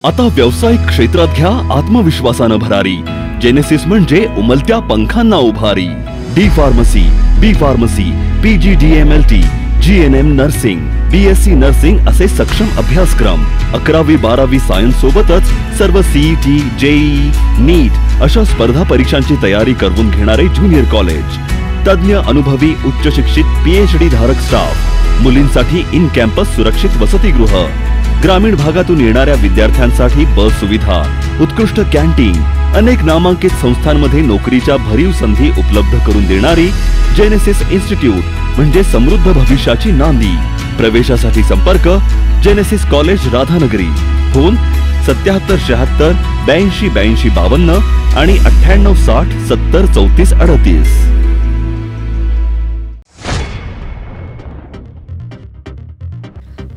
आता व्यावसायिक क्षेत्रात घ्या आत्मविश्वासानं भरारी। जेनेसिस म्हणजे उमलत्या पंखांना उभारी। D pharmacy, B pharmacy, PGDMLT, GNM nursing, BSc nursing असे सक्षम अभ्यासक्रम। 11वी 12वी सायन्स सोबतच सर्व CET, JEE, नीट अशा स्पर्धा परीक्षांची तयारी करवून घेणारे ज्युनियर कॉलेज। तज्ञ अनुभवी उच्च शिक्षित PhD धारक स्टाफ। मुलींसाठी इन कॅम्पस सुरक्षित वसतिगृह। ग्रामीण भागातून येणाऱ्या विद्यार्थ्यांसाठी बस सुविधा, उत्कृष्ट कॅन्टीन, अनेक नामांकित संस्थांमध्ये नोकरीच्या भरीव संधी उपलब्ध करून देणारी जेनेसिस इन्स्टिट्यूट म्हणजे समृद्ध भविष्याची नांदी। प्रवेशासाठी संपर्क जेनेसिस कॉलेज राधानगरी। फोन 7776 82 82 52 आणि 98 60 70 34 38।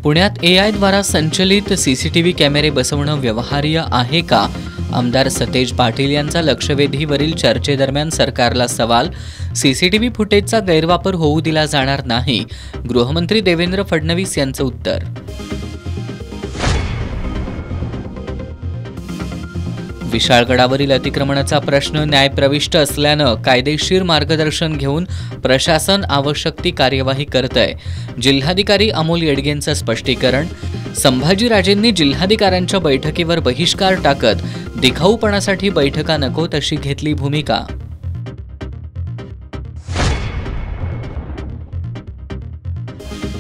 पुण्यात AI द्वारा संचलित CCTV कॅमेरे बसवणं व्यवहार्य आहे का? आमदार सतेज पाटील यांचा लक्षवेधीवरील चर्चेदरम्यान सरकारला सवाल। CCTV फुटेजचा गैरवापर होऊ दिला जाणार नाही, गृहमंत्री देवेंद्र फडणवीस यांचं उत्तर। विशाळगडावरील अतिक्रमणाचा प्रश्न न्यायप्रविष्ट असल्यानं कायदेशीर मार्गदर्शन घेऊन प्रशासन आवश्यक ती कार्यवाही करतंय। जिल्हाधिकारी अमोल येडगेंचं स्पष्टीकरण। संभाजीराजेंनी जिल्हाधिकाऱ्यांच्या बैठकीवर बहिष्कार टाकत दिखाऊपणासाठी बैठका नको तशी घेतली भूमिका।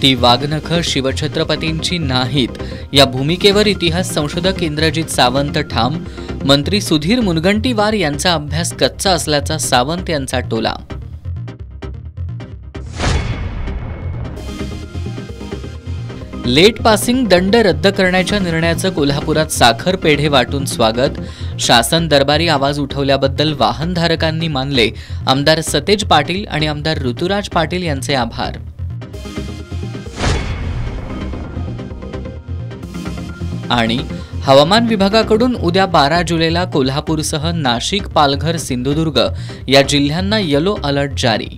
ती वाघनखं शिवछत्रपतींची नाहीत या भूमिकेवर इतिहास संशोधक इंद्रजित सावंत ठाम। मंत्री सुधीर मुनगंटीवार यांचा अभ्यास कच्चा असल्याचा सावंत यांचा टोला। लेट पासिंग दंड रद्द करण्याच्या निर्णयाचं कोल्हापुरात साखर पेढे वाटून स्वागत। शासन दरबारी आवाज उठवल्याबद्दल वाहनधारकांनी मानले आमदार सतेज पाटील आणि आमदार ऋतुराज पाटील यांचे आभार। आणि हवामान विभागाकडून उद्या 12 जुलैला कोल्हापूरसह नाशिक, पालघर, सिंधुदुर्ग या जिल्ह्यांना येलो अलर्ट जारी।